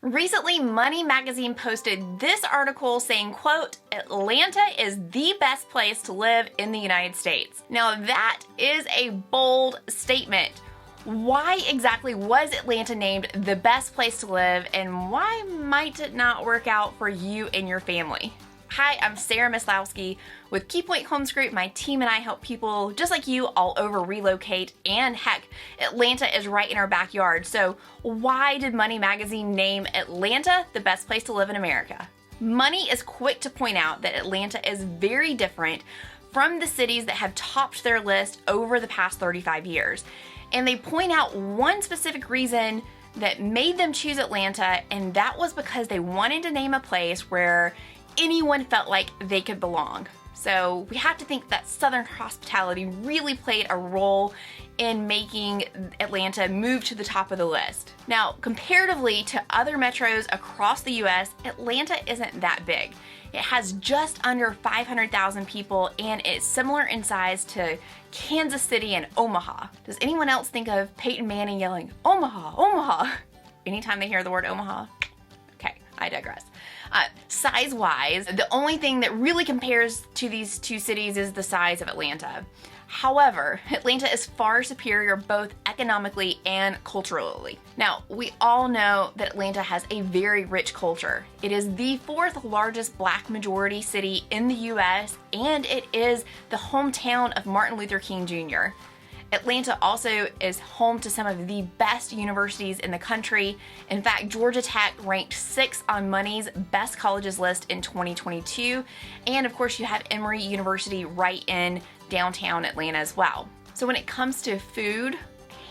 Recently, Money Magazine posted this article saying, quote, "Atlanta is the best place to live in the United States." Now that is a bold statement. Why exactly was Atlanta named the best place to live, and why might it not work out for you and your family? Hi, I'm Sarah Maslowski with KeyPoint Homes Group. My team and I help people just like you all over relocate, and heck, Atlanta is right in our backyard. So why did Money Magazine name Atlanta the best place to live in America? Money is quick to point out that Atlanta is very different from the cities that have topped their list over the past 35 years. And they point out one specific reason that made them choose Atlanta, and that was because they wanted to name a place where anyone felt like they could belong. So we have to think that Southern hospitality really played a role in making Atlanta move to the top of the list. Now, comparatively to other metros across the US, Atlanta isn't that big. It has just under 500,000 people, and it's similar in size to Kansas City and Omaha. Does anyone else think of Peyton Manning yelling, "Omaha, Omaha," anytime they hear the word Omaha? Okay, I digress. Size-wise, the only thing that really compares to these two cities is the size of Atlanta. However, Atlanta is far superior both economically and culturally. Now, we all know that Atlanta has a very rich culture. It is the fourth largest Black majority city in the US, and it is the hometown of Martin Luther King Jr. Atlanta also is home to some of the best universities in the country. In fact, Georgia Tech ranked 6th on Money's Best Colleges list in 2022. And of course, you have Emory University right in downtown Atlanta as well. So when it comes to food,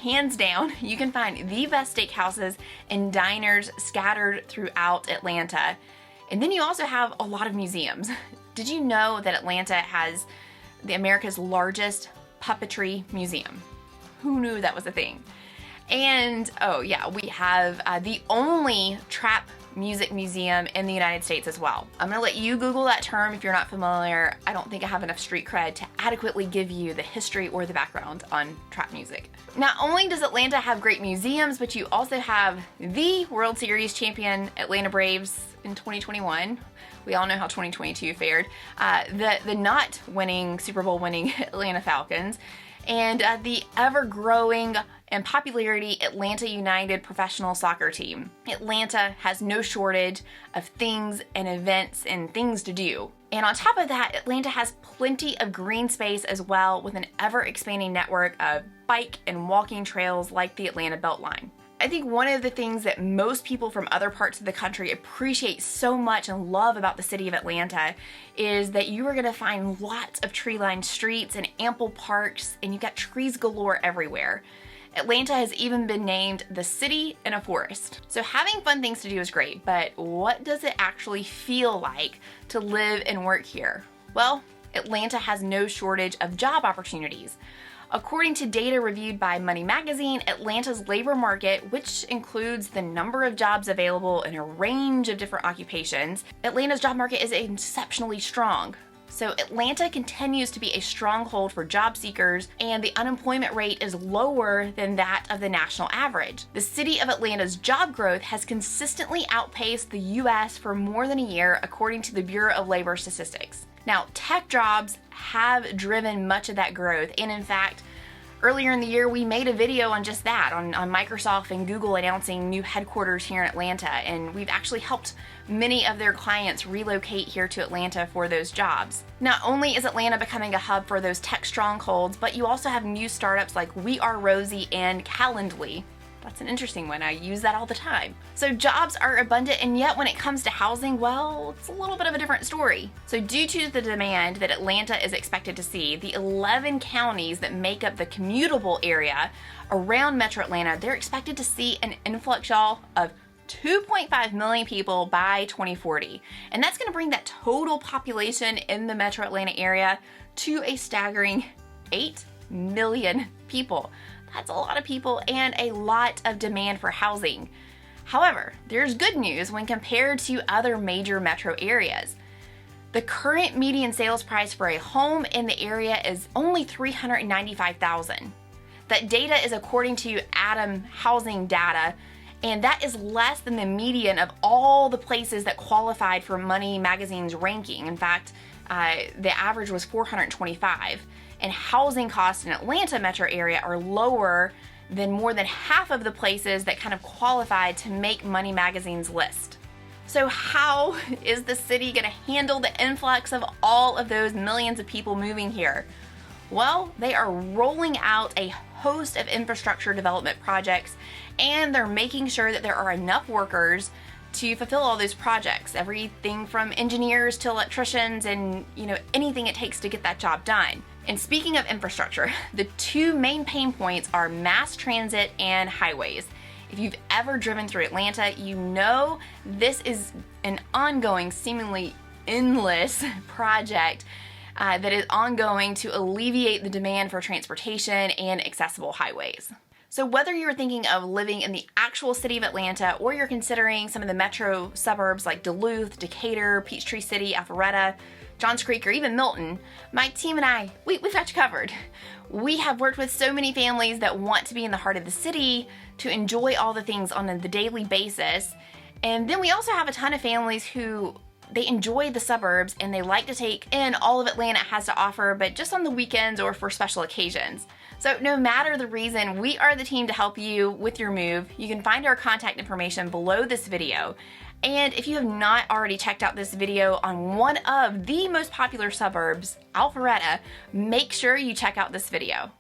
hands down, you can find the best steakhouses and diners scattered throughout Atlanta. And then you also have a lot of museums. Did you know that Atlanta has America's largest puppetry museum? Who knew that was a thing? And oh yeah, we have the only trap music museum in the United States as well. I'm gonna let you Google that term if you're not familiar. I don't think I have enough street cred to adequately give you the history or the background on trap music. Not only does Atlanta have great museums, but you also have the World Series champion Atlanta Braves in 2021. We all know how 2022 fared. The not winning, Super Bowl winning Atlanta Falcons, and the ever-growing and popularity Atlanta United professional soccer team. Atlanta has no shortage of things and events and things to do. And on top of that, Atlanta has plenty of green space as well, with an ever-expanding network of bike and walking trails like the Atlanta Beltline. I think one of the things that most people from other parts of the country appreciate so much and love about the city of Atlanta is that you are going to find lots of tree-lined streets and ample parks, and you've got trees galore everywhere. Atlanta has even been named the city in a forest. So having fun things to do is great, but what does it actually feel like to live and work here? Well, Atlanta has no shortage of job opportunities. According to data reviewed by Money Magazine, Atlanta's labor market, which includes the number of jobs available in a range of different occupations, Atlanta's job market is exceptionally strong. So Atlanta continues to be a stronghold for job seekers, and the unemployment rate is lower than that of the national average. The city of Atlanta's job growth has consistently outpaced the US for more than a year, according to the Bureau of Labor Statistics. Now, tech jobs have driven much of that growth, and in fact, earlier in the year we made a video on just that, on Microsoft and Google announcing new headquarters here in Atlanta, and we've actually helped many of their clients relocate here to Atlanta for those jobs. Not only is Atlanta becoming a hub for those tech strongholds, but you also have new startups like We Are Rosie and Calendly. That's an interesting one. I use that all the time. So jobs are abundant, and yet when it comes to housing, well, it's a little bit of a different story. So due to the demand that Atlanta is expected to see, the 11 counties that make up the commutable area around Metro Atlanta, they're expected to see an influx, y'all, of 2.5 million people by 2040. And that's gonna bring that total population in the Metro Atlanta area to a staggering 8 million people. That's a lot of people and a lot of demand for housing. However, there's good news when compared to other major metro areas. The current median sales price for a home in the area is only $395,000. That data is according to Adam Housing Data, And that is less than the median of all the places that qualified for Money Magazine's ranking. In fact, the average was 425. And housing costs in Atlanta metro area are lower than more than half of the places that kind of qualified to make Money Magazine's list. So how is the city going to handle the influx of all of those millions of people moving here? Well, they are rolling out a host of infrastructure development projects, and they're making sure that there are enough workers to fulfill all those projects. Everything from engineers to electricians and, anything it takes to get that job done. And speaking of infrastructure, the two main pain points are mass transit and highways. If you've ever driven through Atlanta, you know this is an ongoing, seemingly endless project that is ongoing to alleviate the demand for transportation and accessible highways. So whether you're thinking of living in the actual city of Atlanta or you're considering some of the metro suburbs like Duluth, Decatur, Peachtree City, Alpharetta, Johns Creek, or even Milton, my team and I, we've got you covered. We have worked with so many families that want to be in the heart of the city to enjoy all the things on the daily basis. And then we also have a ton of families who they enjoy the suburbs and they like to take in all of Atlanta has to offer, but just on the weekends or for special occasions. So no matter the reason, we are the team to help you with your move. You can find our contact information below this video. And if you have not already checked out this video on one of the most popular suburbs, Alpharetta, make sure you check out this video.